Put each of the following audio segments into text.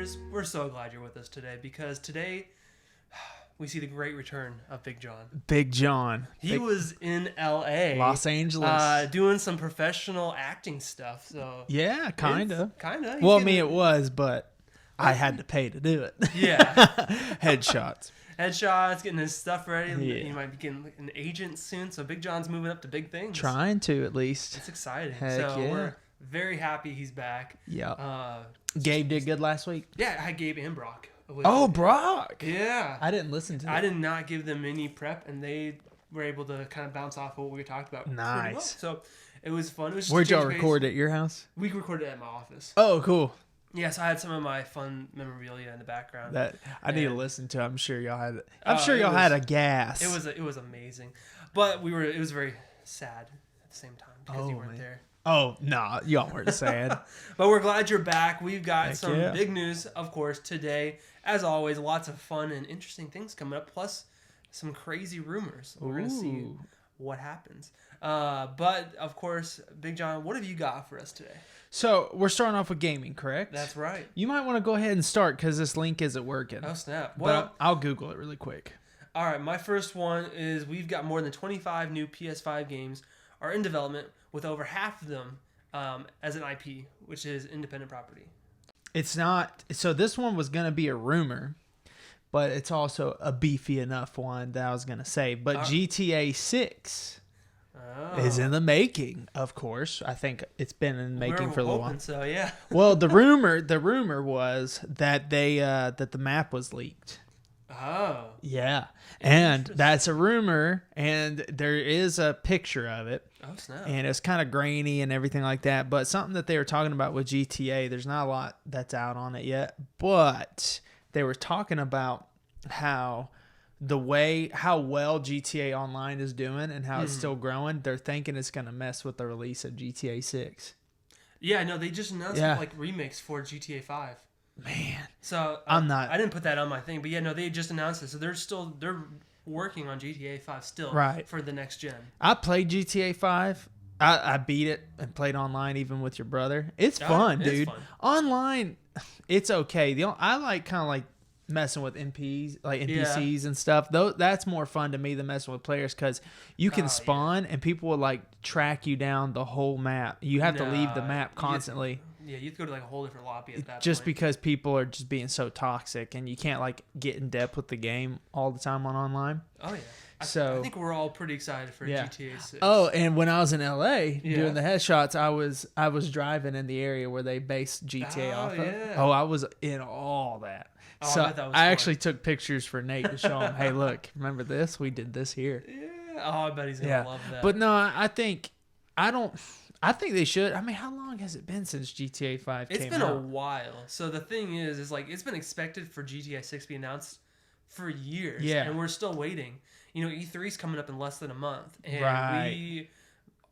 MEDIAtors, we're so glad you're with us today because today we see the great return of Big John. Big John. He was in L.A. Los Angeles. Doing some professional acting stuff. So yeah, kind of. Well, I mean, it was, but I had to pay to do it. Yeah. Headshots. Headshots, getting his stuff ready. Yeah. He might be getting an agent soon. So Big John's moving up to big things. Trying to, at least. It's exciting. Heck so yeah. we're very happy he's back. Yeah. Gabe did good last week. Yeah, I had Gabe and Brock. Brock. Yeah. I didn't listen to that. I did not give them any prep, and they were able to kind of bounce off of what we talked about. Nice. Well. So it was fun. It was just Where'd y'all record at your house? We recorded it at my office. Oh, cool. Yes, I had some of my fun memorabilia in the background. That I need to listen to. I'm sure y'all had. Had a gas. It was amazing, but it was very sad at the same time because you weren't there. Oh, no, y'all weren't sad. But we're glad you're back. We've got Heck some yeah. big news, of course, today. As always, lots of fun and interesting things coming up, plus some crazy rumors. We're going to see what happens. But, of course, Big John, what have you got for us today? So, we're starting off with gaming, correct? That's right. You might want to go ahead and start because this link isn't working. Oh, snap. Well, but I'll Google it really quick. All right, my first one is we've got more than 25 new PS5 games are in development, with over half of them as an IP, which is independent property. It's not. So this one was going to be a rumor, but it's also a beefy enough one that I was going to say. But GTA 6 is in the making, of course. I think it's been in the making for a little while. So, yeah. Well, the rumor was that that the map was leaked. Oh. Yeah. And that's a rumor, and there is a picture of it. Oh, snap. And it's kind of grainy and everything like that. But something that they were talking about with GTA, there's not a lot that's out on it yet. But they were talking about how well GTA Online is doing and how it's still growing. They're thinking it's going to mess with the release of GTA 6. Yeah, no, they just announced remakes for GTA 5. Man. So I didn't put that on my thing, but yeah, no, they just announced it. So they're working on GTA 5 still for the next gen. I played GTA 5. I beat it and played online even with your brother. It's fun, dude. It's fun. Online, it's okay. I like kind of like messing with NPCs and stuff. Though that's more fun to me than messing with players because you can spawn and people will like track you down the whole map. You have to leave the map constantly. Yeah, you have to go to like a whole different lobby at that just point. Because people are just being so toxic and you can't like get in depth with the game all the time on online. Oh yeah. I think we're all pretty excited for GTA 6. Oh, and when I was in LA doing the headshots, I was driving in the area where they based GTA off of. Yeah. Oh, I was in all that. Oh, so I bet that was I fun. actually took pictures for Nate to show him, hey, look, remember this? We did this here. Yeah. Oh, I bet he's gonna love that. But no, I think they should. I mean, how long has it been since GTA 5 came out? It's been a while. So the thing is like it's been expected for GTA 6 to be announced for years. Yeah. And we're still waiting. You know, E3's coming up in less than a month. And we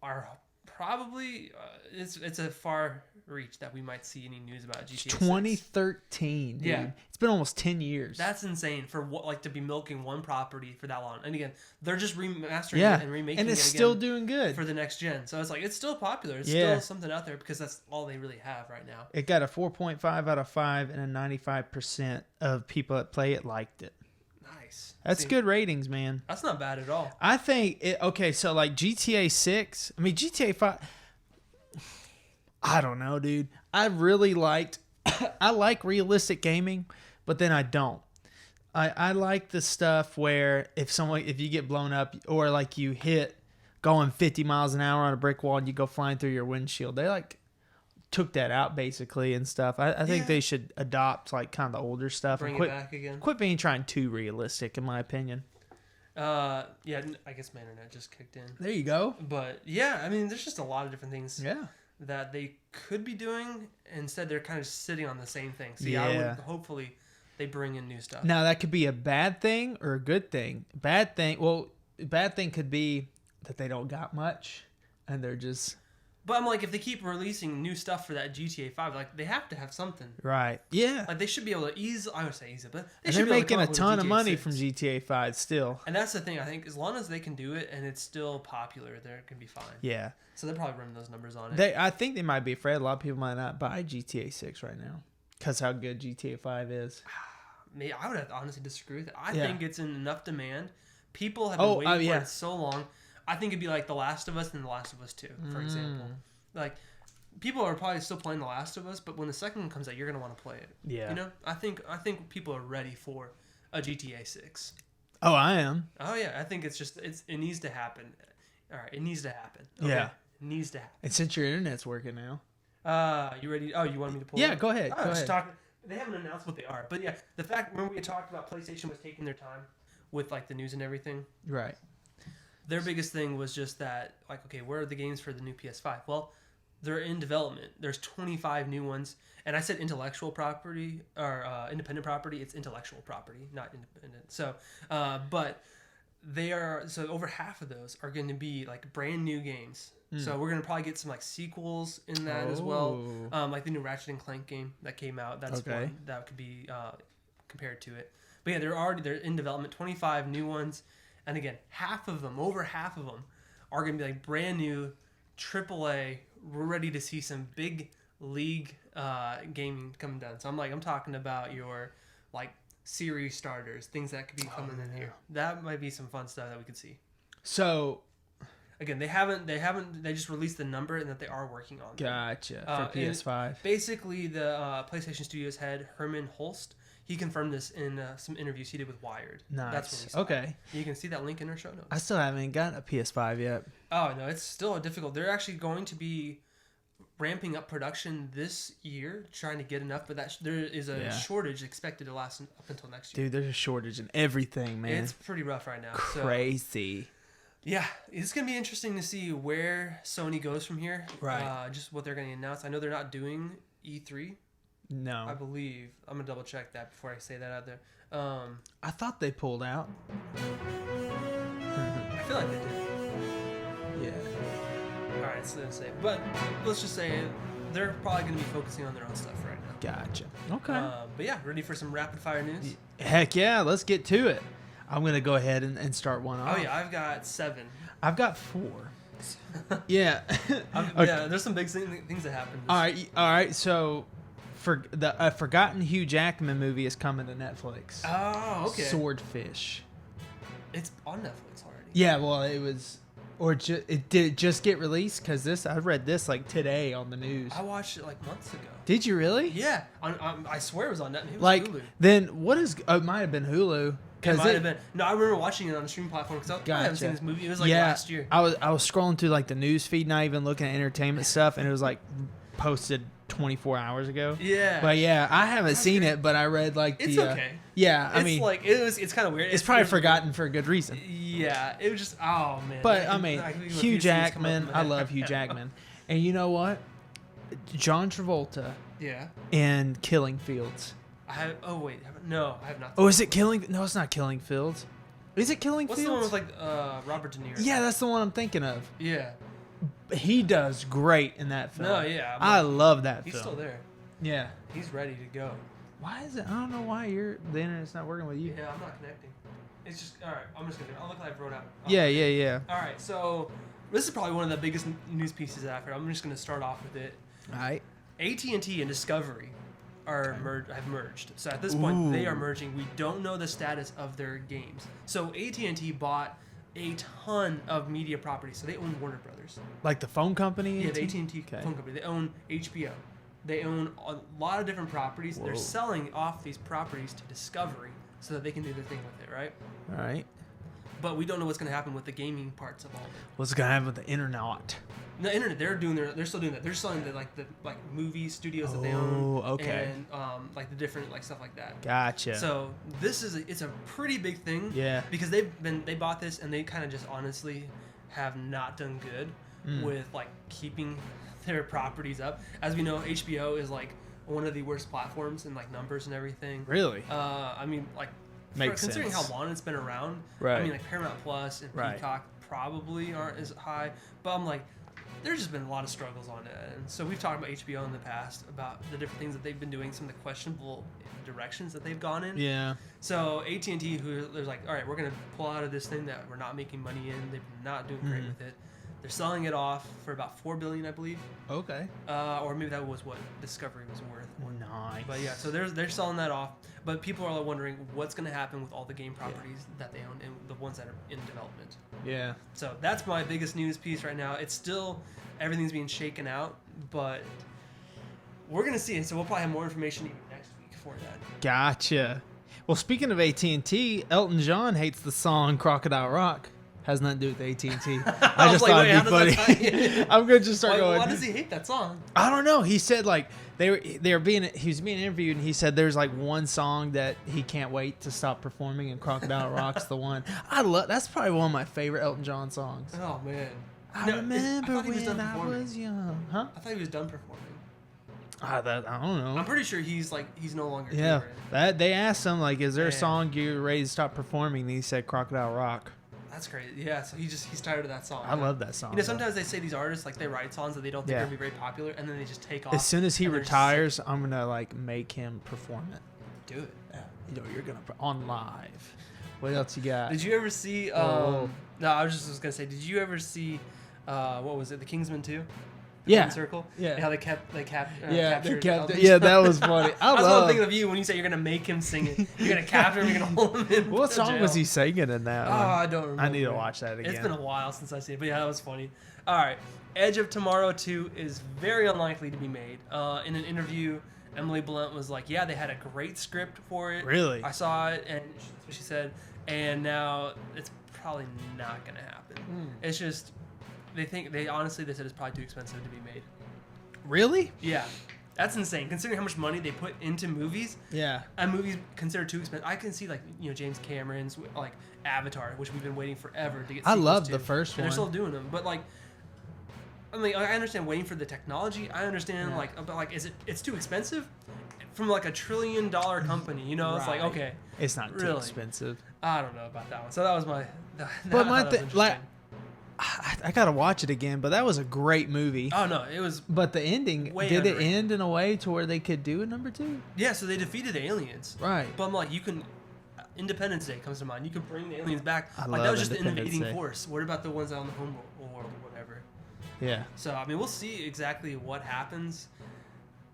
are probably it's a far reach that we might see any news about GTA 6. 2013, dude. Yeah. It's been almost 10 years. That's insane for to be milking one property for that long. And again, they're just remastering it and remaking it and it's still doing good for the next gen. So it's like it's still popular. It's still something out there because that's all they really have right now. It got a 4.5 out of 5 and a 95% of people that play it liked it. Nice. That's good ratings, man. That's not bad at all. I think so like GTA 6, I mean GTA 5 I don't know, dude. I really liked I like realistic gaming, but then I don't. I like the stuff where if you get blown up or like you hit going 50 miles an hour on a brick wall and you go flying through your windshield. They like took that out basically and stuff. I think they should adopt like kind of the older stuff and quit, it back again. Quit being trying too realistic in my opinion. I guess my internet just kicked in. There you go. But yeah, I mean there's just a lot of different things that they could be doing. Instead they're kind of sitting on the same thing. So hopefully they bring in new stuff. Now that could be a bad thing or a good thing. Bad thing could be that they don't got much and they're just... But I'm like, if they keep releasing new stuff for that GTA 5, like, they have to have something. Right. Yeah. Like, they should be able to I would say ease it, but they're making a ton of money from GTA 5 still. And that's the thing, I think, as long as they can do it and it's still popular, they're going to be fine. Yeah. So they're probably running those numbers on it. I think they might be afraid. A lot of people might not buy GTA 6 right now. Because how good GTA 5 is. I would have to honestly disagree with it. I think it's in enough demand. People have been waiting for it so long. I think it'd be like The Last of Us and The Last of Us 2, for example. Like, people are probably still playing The Last of Us, but when the second one comes out, you're gonna want to play it. Yeah. You know, I think people are ready for a GTA 6. Oh, I am. Oh yeah, I think it needs to happen. All right, it needs to happen. Okay? Yeah, it needs to happen. And since your internet's working now. You ready? Oh, you want me to pull? Yeah, go ahead. Go ahead. They haven't announced what they are, but yeah, the fact remember we had talked about PlayStation was taking their time with like the news and everything. Right. Their biggest thing was just that, like, okay, where are the games for the new PS5? Well, they're in development. There's 25 new ones, and I said intellectual property or independent property. It's intellectual property, not independent. So, but over half of those are going to be like brand new games. So we're going to probably get some like sequels in that as well. Like the new Ratchet and Clank game that came out. That's one that could be compared to it. But yeah, they're in development. 25 new ones. And again, over half of them are going to be like brand new AAA. We're ready to see some big league gaming coming down. So I'm talking about your like series starters, things that could be coming in here. That might be some fun stuff that we could see. So again, they just released the number and that they are working on. Gotcha. For PS5. Basically, the PlayStation Studios head Herman Holst, he confirmed this in some interviews he did with Wired. Nice. That's what we saw. Okay. You can see that link in our show notes. I still haven't gotten a PS5 yet. Oh, no, it's still difficult. They're actually going to be ramping up production this year, trying to get enough, but there is a shortage expected to last up until next year. Dude, there's a shortage in everything, man. It's pretty rough right now. Crazy. So, yeah, it's going to be interesting to see where Sony goes from here. Right. Just what they're going to announce. I know they're not doing E3. No. I believe. I'm going to double check that before I say that out there. I thought they pulled out. I feel like they did. Yeah. Alright, so let's say. But let's just say they're probably going to be focusing on their own stuff right now. Gotcha. Okay. But yeah, ready for some rapid fire news? Heck yeah, let's get to it. I'm going to go ahead and start one off. Oh yeah, I've got 7. I've got 4. Yeah. Okay. Yeah, there's some big things that happened. All right. So, for the Forgotten Hugh Jackman movie is coming to Netflix. Oh, okay. Swordfish. It's on Netflix already. Yeah, well, it was, did it just get released? Because I read this like today on the news. I watched it like months ago. Did you really? Yeah, I swear it was on Netflix. It was like Hulu. Then what is? Oh, it might have been Hulu. It might have been. No, I remember watching it on a streaming platform because I haven't seen this movie. It was like last year. I was scrolling through like the news feed, not even looking at entertainment stuff, and it was like posted 24 hours ago. Yeah. But yeah, I haven't seen it, but I read like it's okay. Yeah, I mean, like it's kind of weird. It's probably forgotten for a good reason. Yeah, it was just man. But I mean, Hugh Jackman. I love Hugh Jackman, and you know what? John Travolta. Yeah. And Killing Fields. I have. Oh wait, no, I have not. Oh, is it Killing? No, it's not Killing Fields. Is it Killing What's Fields? What's the one with like Robert De Niro? Yeah, that's the one I'm thinking of. Yeah. He does great in that film. No, yeah. I love that film. He's still there. Yeah. He's ready to go. Why is it? I don't know why the internet's not working with you. Yeah, I'm not connecting. It's just all right. I'm just gonna. I'll look like I wrote out. Yeah. All right, so this is probably one of the biggest news pieces after. I'm just gonna start off with it. All right. AT&T and Discovery have merged. So at this point, they are merging. We don't know the status of their games. So AT&T bought a ton of media properties. So they own Warner Brothers. Like the phone company? Yeah, the AT&T phone company. They own HBO. They own a lot of different properties. Whoa. They're selling off these properties to Discovery so that they can do their thing with it, right? All right. But we don't know what's going to happen with the gaming parts of all of it. What's going to happen with the internet? The internet, they're still doing that. They're selling the movie studios that they own. Okay. And like the different like stuff like that. Gotcha. So this is it's a pretty big thing. Yeah. Because they bought this and they kind of just honestly have not done good with like keeping their properties up. As we know, HBO is like one of the worst platforms in like numbers and everything. Really? I mean like considering how long it's been around. Right. I mean like Paramount Plus and Peacock probably aren't as high, but I'm like. There's just been a lot of struggles on it. And so we've talked about HBO in the past about the different things that they've been doing, some of the questionable directions that they've gone in. Yeah. So AT&T, who they're like, all right, we're going to pull out of this thing that we're not making money in. They're not doing great with it. They're selling it off for about $4 billion, I believe. Okay. Or maybe that was what Discovery was worth. Nice. But yeah, so they're selling that off. But people are wondering what's going to happen with all the game properties that they own and the ones that are in development. Yeah. So that's my biggest news piece right now. It's still, everything's being shaken out, but we're going to see it. So we'll probably have more information even next week for that. Gotcha. Well, speaking of AT&T, Elton John hates the song Crocodile Rock. Has nothing to do with AT&T. I just thought it'd be funny. I'm going to just start going. Why does he hate that song? I don't know. He said like he was being interviewed and he said there's like one song that he can't wait to stop performing and Crocodile Rock's the one. That's probably one of my favorite Elton John songs. Oh man. I remember when I was young. Huh? I thought he was done performing. I don't know. I'm pretty sure he's no longer. Yeah. They asked him like, is there a song you're ready to stop performing? And he said Crocodile Rock. That's crazy. Yeah, so he's tired of that song. I love that song. You know, sometimes they say these artists like they write songs that they don't think are gonna be very popular, and then they just take off. As soon as he retires, I'm gonna like make him perform it. Do it. Yeah. You know, you're gonna on live. What else you got? Did you ever see? No, I was gonna say, did you ever see? What was it? The Kingsman 2? Yeah. Circle. Yeah. And how they kept captured. Yeah, that was funny. I was thinking of you when you said you're gonna make him sing it. You're gonna capture him. You're gonna hold him in. What song was he singing in that? I don't remember. I need to watch that again. It's been a while since I've seen it, but yeah, that was funny. All right, Edge of Tomorrow 2 is very unlikely to be made. In an interview, Emily Blunt was like, "Yeah, they had a great script for it. Really? I saw it, and that's what she said. And now it's probably not gonna happen. It's just." They honestly said it's probably too expensive to be made. Really? Yeah. That's insane. Considering how much money they put into movies. Yeah. And movies considered too expensive. I can see like, James Cameron's like Avatar, which we've been waiting forever to get sequels I love to. the first one. They're still doing them. But like, I mean, I understand waiting for the technology. I understand it's too expensive from like $1 trillion company, It's like, okay. It's not too expensive. I don't know about that one. So that was my I gotta watch it again, but that was a great movie. Oh no, it was. But the ending, did it end in a way to where they could do a number 2? Yeah, so they defeated the aliens. Right. But I'm like, you can. Independence Day comes to mind. You can bring the aliens back. That was just the invading force. What about the ones out in the home world or whatever? Yeah. So I mean, we'll see exactly what happens.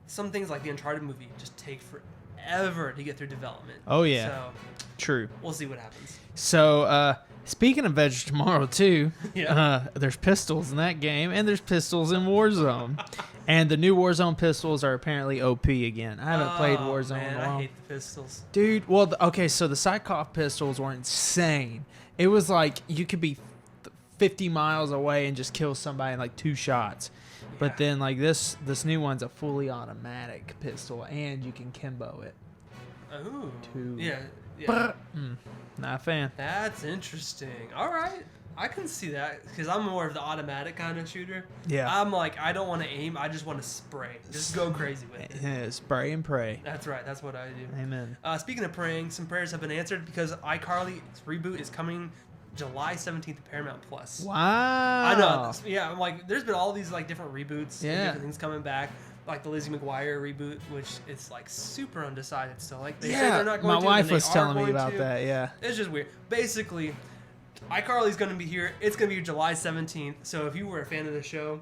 Some things like the Uncharted movie just take forever to get through development. Oh yeah. So true. We'll see what happens. So, speaking of Edge of Tomorrow 2, yeah. There's pistols in that game, and there's pistols in Warzone. And the new Warzone pistols are apparently OP again. I haven't played Warzone in a while. I hate the pistols. Dude, well, okay, so the Psychop pistols were insane. It was like you could be 50 miles away and just kill somebody in like 2 shots. Yeah. But then like this new one's a fully automatic pistol, and you can Kimbo it. Oh. Yeah. Not a fan. That's interesting. All right. I can see that because I'm more of the automatic kind of shooter. Yeah. I'm like, I don't want to aim. I just want to spray. Just go crazy with it. Yeah, spray and pray. That's right. That's what I do. Amen. Speaking of praying, some prayers have been answered because iCarly's reboot is coming July 17th to Paramount Plus. Wow. I know. Yeah. I'm like, there's been all these like different reboots. Yeah. And different things coming back. Like the Lizzie Mcguire reboot, which it's like super undecided still. Like they say they're not going to. My wife was telling me about that. Yeah. It's just weird. Basically, iCarly's going to be here. It's going to be July 17th. So if you were a fan of the show,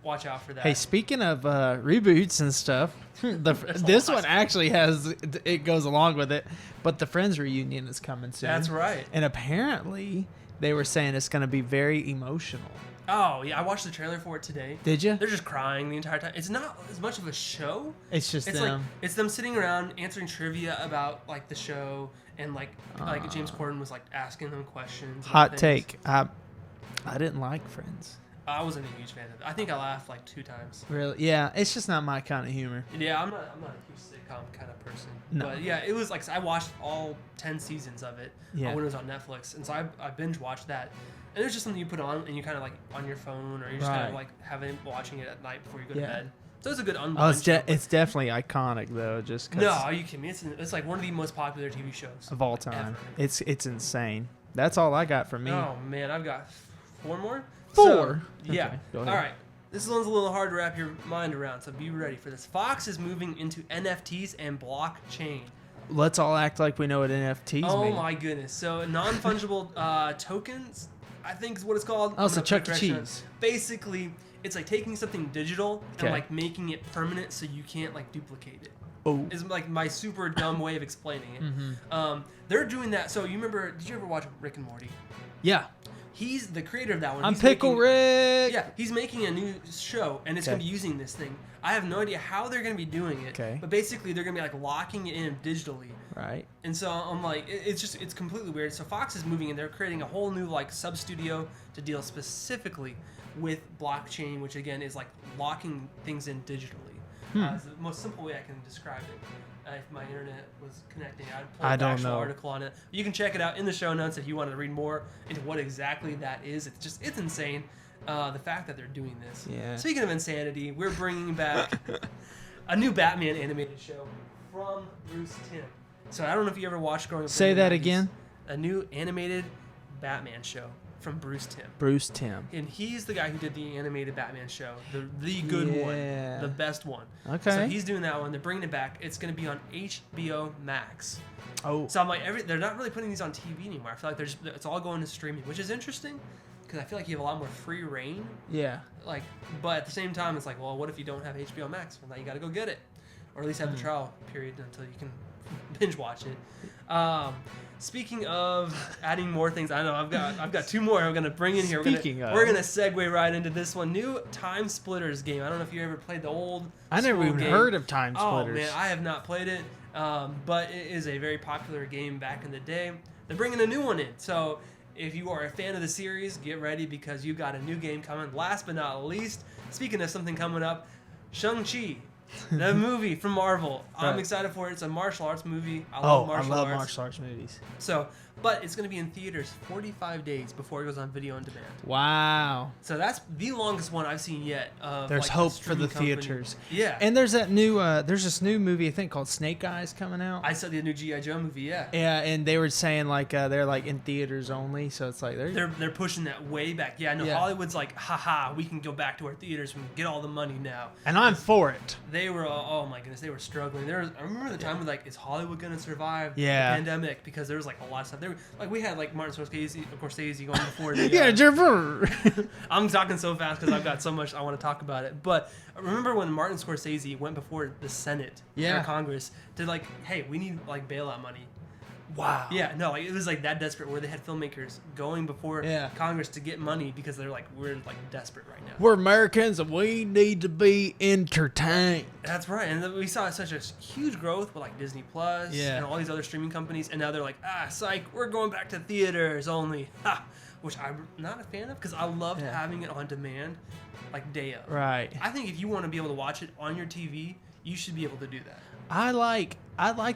watch out for that. Hey, speaking of reboots and stuff, this one actually it goes along with it, but the Friends reunion is coming soon. That's right. And apparently they were saying it's going to be very emotional. Oh, yeah. I watched the trailer for it today. Did you? They're just crying the entire time. It's not as much of a show. It's just them. Like, it's them sitting around answering trivia about like the show, and like James Corden was like asking them questions. Hot take. I didn't like Friends. I wasn't a huge fan of it. I think I laughed like 2 times. Really? Yeah. It's just not my kind of humor. Yeah, I'm not a huge sitcom kind of person. No. But yeah, it was like I watched all 10 seasons of it when it was on Netflix, and so I binge watched that. And it was just something you put on and you kind of like on your phone, or you're just kind of like watching it at night before you go to bed. So it's a good unwind show. It's definitely iconic though. Just cause no, are you kidding me? It's like one of the most popular TV shows of all time. Ever. It's insane. That's all I got for me. Oh man, I've got 4 more. 4. So, yeah. Okay, go ahead. All right. This one's a little hard to wrap your mind around, so be ready for this. Fox is moving into NFTs and blockchain. Let's all act like we know what NFTs mean. Oh my goodness. So non-fungible tokens I think is what it's called. Oh, it's a Chuck E. Cheese. Basically, it's like taking something digital Okay. and like making it permanent so you can't like duplicate it. Oh. Is like my super dumb way of explaining it. Mm-hmm. They're doing that. So you remember? Did you ever watch Rick and Morty? Yeah. He's the creator of that one. I'm He's Pickle making, Rick. Yeah, he's making a new show, and it's Okay. going to be using this thing. I have no idea how they're going to be doing it. Okay. But basically, they're going to be like locking it in digitally. Right. And so I'm like, it's completely weird. So Fox is moving, and they're creating a whole new like sub studio to deal specifically with blockchain, which again is like locking things in digitally. It's the most simple way I can describe it. If my internet was connecting, I'd pull I an don't actual know. article on it. You can check it out in the show notes if you want to read more into what exactly that is. It's insane. The fact that they're doing this. Yeah. Speaking of insanity, we're bringing back a new Batman animated show from Bruce Timm. So I don't know if you ever watched growing up. Say in the that 90s. again. A new animated Batman show from Bruce Timm. Bruce Timm. And he's the guy who did the animated Batman show, the good one, Yeah. the best one. Okay. So he's doing that one. They're bringing it back. It's going to be on HBO Max. Oh. So I'm like, they're not really putting these on TV anymore. I feel like it's all going to streaming, which is interesting because I feel like you have a lot more free reign. Yeah. Like, but at the same time, it's like, well, what if you don't have HBO Max? Well, now you got to go get it, or at least have the trial period until you can binge watch it. Speaking of adding more things, I know I've got two more I'm gonna bring in here. We're gonna segue right into this one. New Time Splitters game. I don't know if you ever played the old. I never even game. heard of Time Oh Splitters. man, I have not played it, but it is a very popular game back in the day. They're bringing a new one in, so if you are a fan of the series, get ready because you got a new game coming. Last but not least, speaking of something coming up, Shang-Chi. The movie from Marvel. I'm Right. excited for it. It's a martial arts movie. I I love martial love arts. martial arts movies. So, but it's going to be in theaters 45 days before it goes on video on demand. Wow. So that's the longest one I've seen yet. Of There's like a hope for the streaming company. theaters. Yeah. And there's that new, there's this new movie, I think, called Snake Eyes coming out. I saw the new G.I. Joe movie, yeah. Yeah, and they were saying like they're like in theaters only, so it's like They're pushing that way back. Yeah, I know Yeah. Hollywood's like, haha, we can go back to our theaters and get all the money now. and I'm for it. They were, oh my goodness, they were struggling. I remember the time when like, is Hollywood gonna survive Yeah. the pandemic? Because there was like a lot of stuff. We had like Martin Scorsese going before the. Yeah, Jabber. I'm talking so fast because I've got so much I want to talk about it. But remember when Martin Scorsese went before the Senate Yeah. or Congress to like, hey, we need like bailout money. Wow. Yeah, no, like, it was like that desperate where they had filmmakers going before Yeah. Congress to get money because they're like, we're like desperate right now. We're Americans and we need to be entertained. That's right, and then we saw such a huge growth with like Disney Plus Yeah. and all these other streaming companies, and now they're like, psych, we're going back to theaters only, ha! Which I'm not a fan of because I loved Yeah. having it on demand, like day of. Right. I think if you want to be able to watch it on your TV, you should be able to do that. I like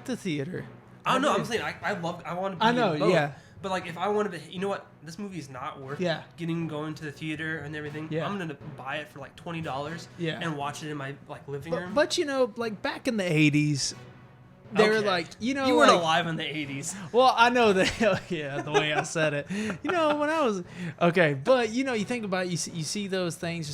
the theater. I don't know. do. I'm saying I want to be I know, in both. yeah. But like if I want to be, you know what? This movie is not worth Yeah. going to the theater and everything. Yeah. I'm gonna buy it for like $20 Yeah. and watch it in my like living room. But you know, like back in the 80s, they were Okay. like, you know, you weren't like, alive in the 80s. well, I know that. Yeah, the way I said it. You know, when I was okay, but you know, you think about it, you see those things,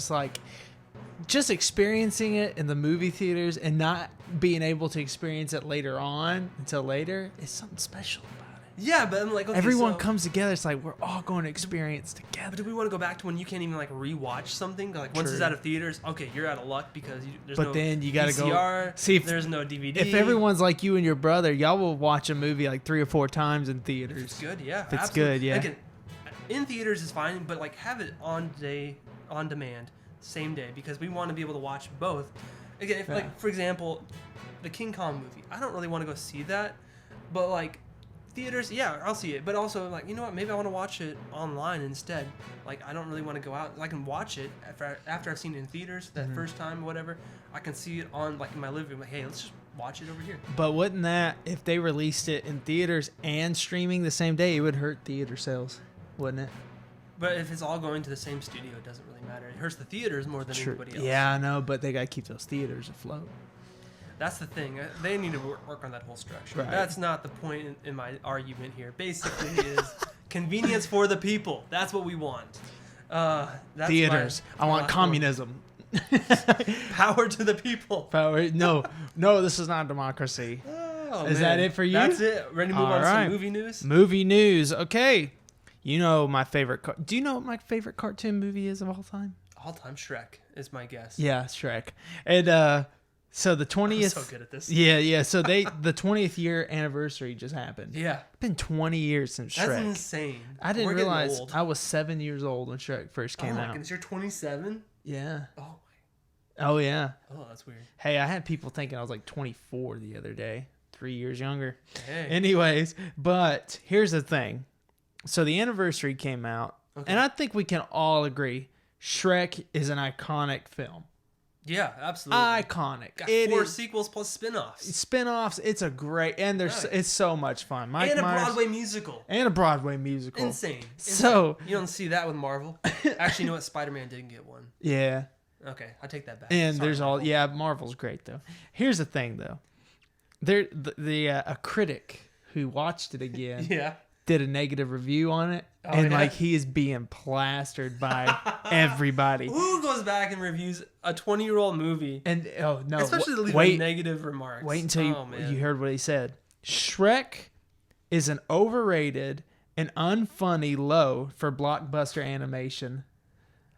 just experiencing it in the movie theaters and not being able to experience it later on until later is something special about it. Yeah, but I'm like, okay, Everyone so, comes together. It's like we're all going to experience But together. do we want to go back to when you can't even like rewatch something? Like once it's True. out of theaters, okay, you're out of luck because there's But no then you gotta go- VCR, see if- there's no DVD. If everyone's like you and your brother, y'all will watch a movie like 3 or 4 times in If theaters. it's good, yeah. If it's absolutely. good, yeah. Again, in theaters is fine, but like have it on demand, same day, because we want to be able to watch both. Again, if Yeah. like for example, the King Kong movie, I don't really want to go see that, but like theaters, yeah, I'll see it. But also like, you know what? Maybe I want to watch it online instead. Like I don't really want to go out. I can watch it after I've seen it in theaters that Mm-hmm. first time or whatever. I can see it on like in my living room. Like, hey, let's just watch it over here. But wouldn't that, if they released it in theaters and streaming the same day, it would hurt theater sales, wouldn't it? But if it's all going to the same studio, it doesn't really matter. It hurts the theaters more than anybody else. Yeah, I know, but they got to keep those theaters afloat. That's the thing. They need to work on that whole structure. Right. That's not the point in my argument here. Basically, is convenience for the people. That's what we want. That's Theaters. my I want last communism. one. Power to the people. Power. No, this is not democracy. Oh, Is man. that it for you? That's it. Ready to move All on to right. some movie news? Movie news. Okay. You know my favorite. Do you know what my favorite cartoon movie is of all time? All time Shrek is my guess. Yeah, Shrek. And so the 20th. I'm so good at this. Yeah. So the 20th year anniversary just happened. Yeah. It's been 20 years since Shrek. That's insane. I didn't We're getting realize old. I was 7 years old when Shrek first came Oh my out. goodness, you're 27? Yeah. Oh, Oh yeah. oh, that's weird. Hey, I had people thinking I was like 24 the other day. 3 years younger. Hey. Anyways, but here's the thing. So the anniversary came out, and I think we can all agree Shrek is an iconic film. Yeah, absolutely. Iconic. Got It 4 is- sequels plus spin-offs. Spin-offs, it's a great, and there's Right. it's so much fun. Mike And a Myers, Broadway musical. and a Broadway musical. Insane. So You don't see that with Marvel. Actually, you know what? Spider-Man didn't get one. yeah, Okay, I take that back. and Sorry, there's all Marvel. Marvel's great though. Here's the thing though, a critic who watched it again Yeah. did a negative review on it, Oh, and yeah? like he is being plastered by everybody. Who goes back and reviews a 20-year-old movie? And oh no, Especially to leave wait, negative remarks. wait until Oh, man. you heard what he said. Shrek is an overrated and unfunny low for blockbuster animation.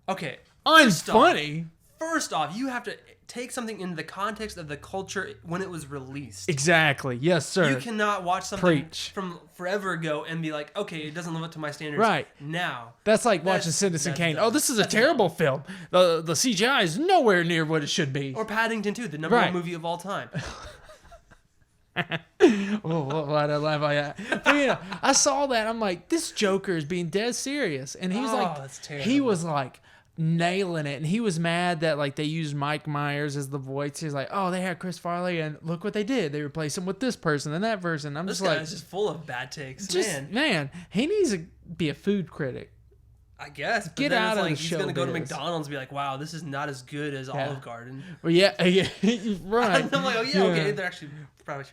Okay. Unfunny? First off, you have to take something into the context of the culture when it was released. Exactly. Yes, sir. You cannot watch something Preach. from forever ago and be like, okay, it doesn't live up to my standards Right. now. That's like watching That's- Citizen that's Kane. dumb. Oh, this is a That's terrible film. The CGI is nowhere near what it should be. Or Paddington 2, the number Right. one movie of all time. Why'd I laugh like that? But, yeah, I saw that. I'm like, this Joker is being dead serious. And he was that's he terrible. was like nailing it. And he was mad that like they used Mike Myers as the voice. He's like, oh, they had Chris Farley and look what they did. They replaced him with this person and that person. I'm This just guy like, is just full of bad takes. man, he needs to be a food critic. I guess. But Get then out it's of like the he's going to go to showbiz. McDonald's and be like, wow, this is not as good as Olive Garden. Well, yeah, right. And I'm like, oh, yeah, okay. They're actually probably...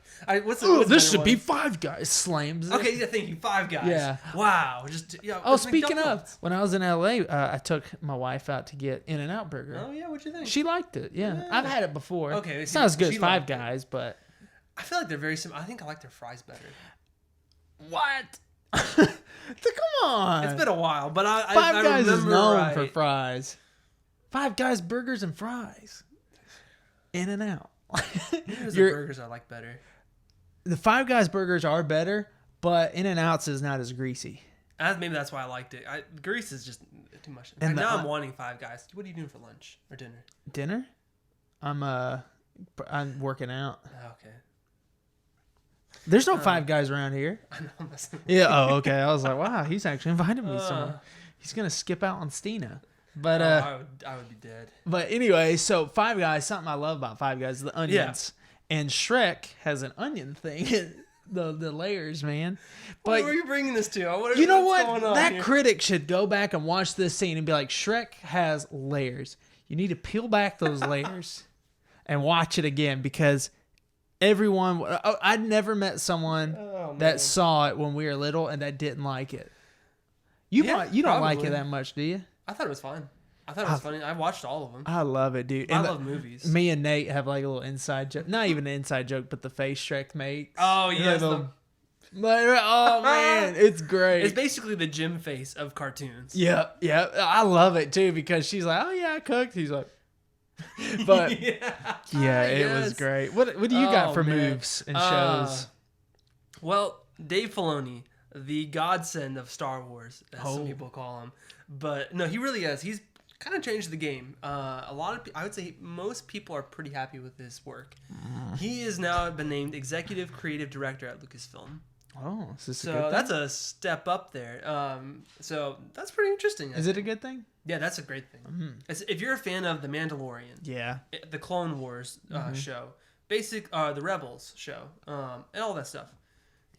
what's the, Oh, what's this the should better be one? Five Guys. Slams it. Okay, yeah, thank you. 5 Guys. Yeah. Wow. Just, Oh, it's speaking McDonald's. of, when I was in LA, I took my wife out to get In-N-Out Burger. Oh, yeah, what'd you think? She liked it. Yeah. I've had it before. Okay, It's see, not as good she as Five liked it. Guys, but I feel like they're very similar. I think I like their fries better. what? Come on. It's been a while, but I Five Guys is remember known right. for fries. Five Guys burgers and fries. In-N-Out. Here's the burgers I like better. The Five Guys burgers are better, but In-N-Out's is not as greasy. Maybe that's why I liked it. Grease is just too much. And Now I'm wanting 5 Guys. What are you doing for lunch or dinner? Dinner? I'm working out. Okay. There's no Five Guys around here. I know I'm messing. Yeah. Oh, okay. I was like, wow, he's actually invited me somewhere. He's gonna skip out on Stina. But I would be dead. but anyway, so Five Guys, something I love about Five Guys is the onions. And Shrek has an onion thing. the layers, man. But Where are you bringing this to? you know what's what? going on That here? critic should go back and watch this scene and be like, Shrek has layers. You need to peel back those layers and watch it again because everyone, I'd never met someone man. that saw it when we were little and that didn't like it. You Yeah, don't like probably. it that much, do you? I thought it was fine. I thought it was funny. I watched all of them. I love it, dude. I And love movies. me and Nate have like a little inside joke. Not even an inside joke, but the face Shrek makes. Oh, yes. oh man, it's great. It's basically the Jim face of cartoons. Yeah. I love it too because she's like, "Oh yeah, I cooked." He's like, but yeah, it was Yes. great. What do you got for man. moves and shows? Well, Dave Filoni, the godsend of Star Wars, as some Oh. people call him. But no, he really is. He's kind of changed the game. A lot of, I would say, most people are pretty happy with his work. He has now been named executive creative director at Lucasfilm. Oh, is this a So good thing? that's a step up there. So that's pretty interesting. Is it a good thing? Yeah, that's a great thing. If you're a fan of The Mandalorian, Yeah. the Clone Wars show, the Rebels show, and all that stuff,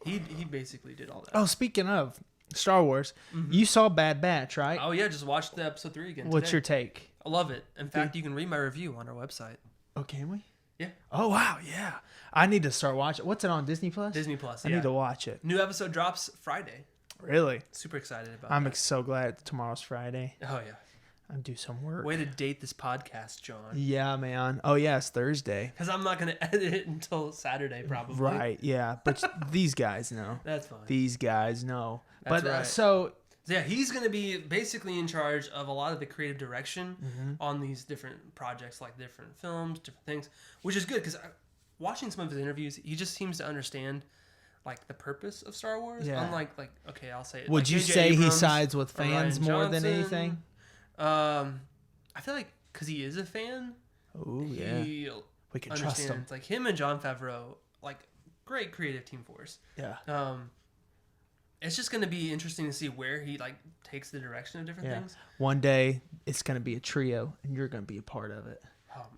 he basically did all that. Oh, speaking of Star Wars, you saw Bad Batch, right? Oh yeah, just watched the episode 3 again. What's today. your take? I love it. In fact, you can read my review on our website. Oh, can we? Yeah. Oh wow, yeah. I need to start watching. What's it on Disney Plus? Disney Plus. I Yeah. need to watch it. New episode drops Friday. Really? Super excited about I'm that. so glad tomorrow's Friday. Oh yeah. I do some work. Way to date this podcast, John. Yeah, man. Oh yeah, it's Thursday. Because I'm not gonna edit it until Saturday, probably. Right. Yeah, but these guys know. That's fine. These guys know. That's But right. so So yeah, he's going to be basically in charge of a lot of the creative direction on these different projects, like different films, different things, which is good because watching some of his interviews, he just seems to understand like the purpose of Star Wars. Yeah. Unlike okay, I'll say it. Would like you J.J. say he Abrams sides with or fans Rian more than Johnson. anything? I feel like because he is a fan. Oh yeah, we can trust him. Like him and Jon Favreau, like great creative team force. Yeah. It's just going to be interesting to see where he like takes the direction of different things. One day it's going to be a trio, and you're going to be a part of it.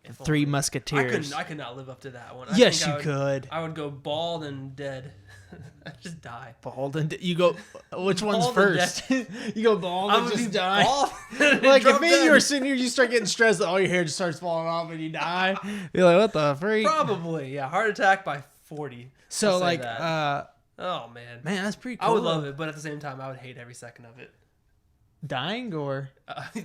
If Three only. Musketeers. I could not live up to that one. Yes, you could. I would go bald and dead. I'd just die. Bald and you go. Which one's Bald and first? You go bald and just die. Like if me and you were sitting here, you start getting stressed, all your hair just starts falling off, and you die. You're like, what the freak? Probably, yeah. Heart attack by 40. So like, oh man, that's pretty cool. I would love it, but at the same time, I would hate every second of it. Dying or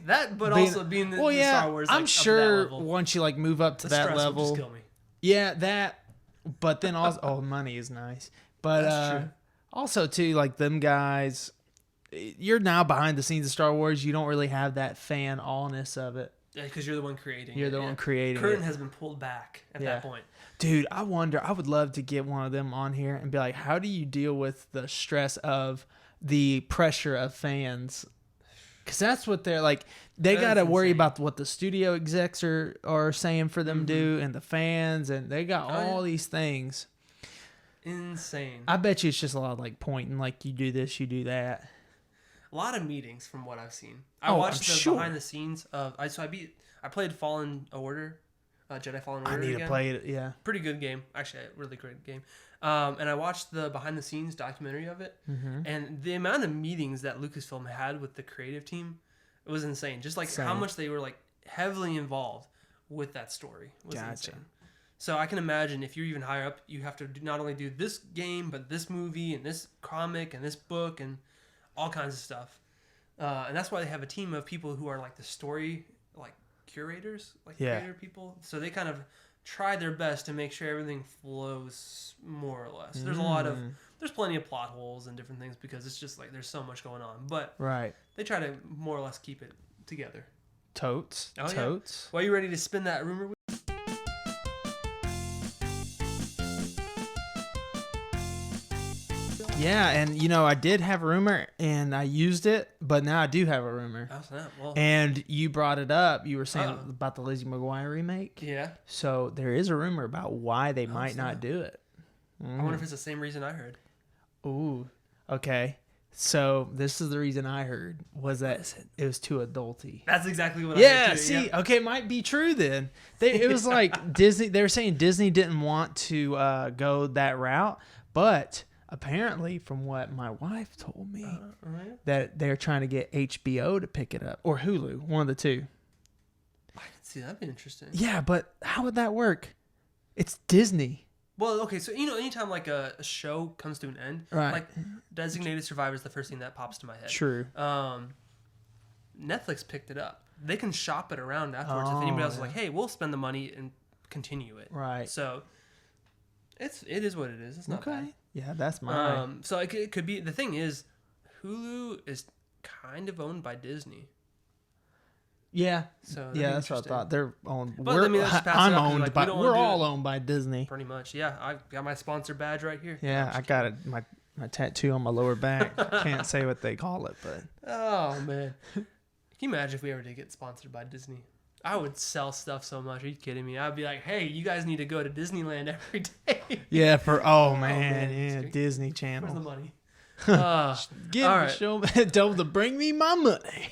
that, but also being the Star Wars. Like, I'm sure once you like move up to that level, would just kill me. Yeah, that. But then also, money is nice. But That's true. Also too, like them guys, you're now behind the scenes of Star Wars. You don't really have that fan allness of it. Yeah, because you're the one creating. You're the one creating. Curtain has been pulled back at that point. Dude, I wonder. I would love to get one of them on here and be like, how do you deal with the stress of the pressure of fans? Because that's what they're like. They got to worry about what the studio execs are saying for them to do, and the fans, and they got all these things. Insane. I bet you it's just a lot of like pointing, like you do this, you do that. A lot of meetings from what I've seen. I watched the behind the scenes of. I played Fallen Order, Jedi Fallen Order. I need to play it. Yeah, pretty good game. Actually, a really great game. And I watched the behind the scenes documentary of it, and the amount of meetings that Lucasfilm had with the creative team, it was insane. Just like how much they were like heavily involved with that story was insane. So I can imagine if you're even higher up, you have to not only do this game, but this movie and this comic and this book and all kinds of stuff. And that's why they have a team of people who are like the story, like curators, like creator people. So they kind of try their best to make sure everything flows more or less. There's plenty of plot holes and different things because it's just like there's so much going on. But they try to more or less keep it together. Totes. Oh, totes. Yeah. Well, you ready to spin that rumor wheel? Yeah, and I did have a rumor and I used it, but now I do have a rumor. Oh, snap. Well, and you brought it up. You were saying about the Lizzie McGuire remake. Yeah. So there is a rumor about why they might not do it. I wonder if it's the same reason I heard. Ooh. Okay. So this is the reason I heard was that it was too adulty. That's exactly what I heard too. See, okay, it might be true then. It was like Disney. They were saying Disney didn't want to go that route, but apparently, from what my wife told me, that they're trying to get HBO to pick it up or Hulu, one of the two. I can see that'd be interesting. Yeah, but how would that work? It's Disney. Well, okay, so anytime like a show comes to an end, like Designated Survivor is the first thing that pops to my head. True. Netflix picked it up. They can shop it around afterwards if anybody else is like, "Hey, we'll spend the money and continue it." Right. So it is what it is. It's not bad. Yeah, that's mine. So it could be. The thing is, Hulu is kind of owned by Disney. Yeah. So that's what I thought. They're owned. I'm owned by. We're all owned by Disney. Pretty much. Yeah, I've got my sponsor badge right here. Yeah, I got it. My tattoo on my lower back. Can't say what they call it, but. Oh man, can you imagine if we ever did get sponsored by Disney? I would sell stuff so much. Are you kidding me? I'd be like, hey, you guys need to go to Disneyland every day. Yeah, Disney Channel. Where's the money? Tell them to bring me my money.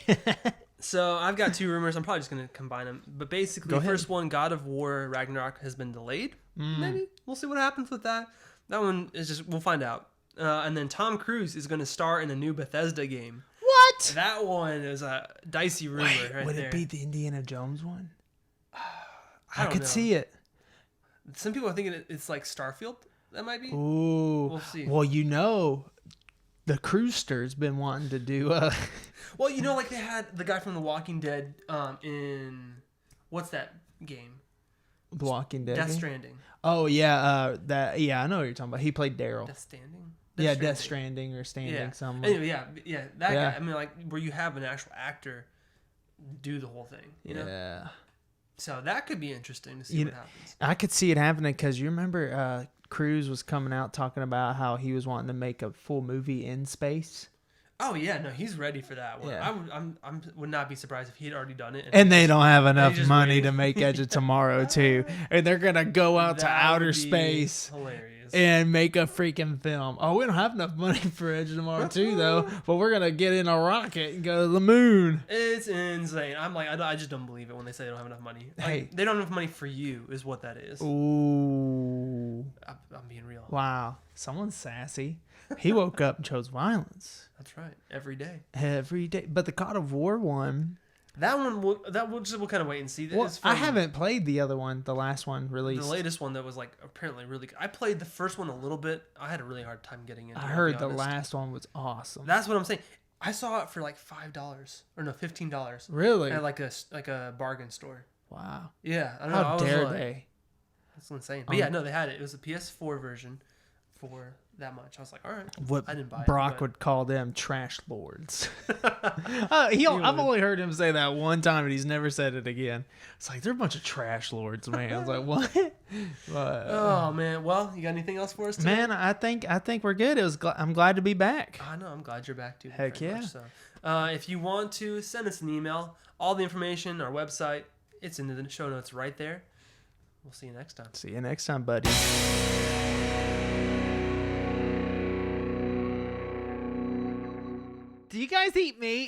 So I've got two rumors. I'm probably just going to combine them. But basically, the first one, God of War Ragnarok, has been delayed. Maybe. We'll see what happens with that. That one is just, we'll find out. And then Tom Cruise is going to star in a new Bethesda game. What? That one is a dicey rumor would it be the Indiana Jones one? I could see it. Some people are thinking it's like Starfield. That might be. Ooh. We'll see. Well, the Crewster's been wanting to do Well, like they had the guy from The Walking Dead in what's that game? The Walking Dead. Death Stranding. Oh yeah, I know what you're talking about. He played Daryl. Death Standing. Death Stranding or Standing something. Anyway, that guy. I mean, like where you have an actual actor do the whole thing. You know? So that could be interesting to see what happens. I could see it happening because you remember Cruise was coming out talking about how he was wanting to make a full movie in space. Oh yeah, no, he's ready for that one. Yeah. I would not be surprised if he had already done it. And they don't have enough money to make Edge of Tomorrow too, and they're gonna go out to outer space. Hilarious. And make a freaking film. Oh, we don't have enough money for Edge of Tomorrow 2, though. But we're going to get in a rocket and go to the moon. It's insane. I'm like, I just don't believe it when they say they don't have enough money. Like, Hey. they don't have enough money for you is what that is. Ooh. I'm being real. Wow. Someone's sassy. He woke up and chose violence. That's right. Every day. Every day. But the God of War one... we'll kind of wait and see. Well, I haven't played the other one, the last one released. The latest one that was like apparently really good. I played the first one a little bit. I had a really hard time getting into it. I heard the last one was awesome. That's what I'm saying. I saw it for like $5 or no, $15. Really? At like a bargain store. Wow. Yeah. I don't know. How dare they? That's insane. But yeah, no, they had it. It was a PS4 version for that much. I was like, all right. What I didn't buy Brock it, would call them trash lords. I've only heard him say that one time, and he's never said it again. It's like, they're a bunch of trash lords, man. I was like, what? But, oh, man. Well, you got anything else for us today? Man, I think we're good. I'm glad to be back. I know. I'm glad you're back, too. Heck yeah. So, if you want to, send us an email. All the information, our website, it's in the show notes right there. We'll see you next time. See you next time, buddy. Do you guys eat meat?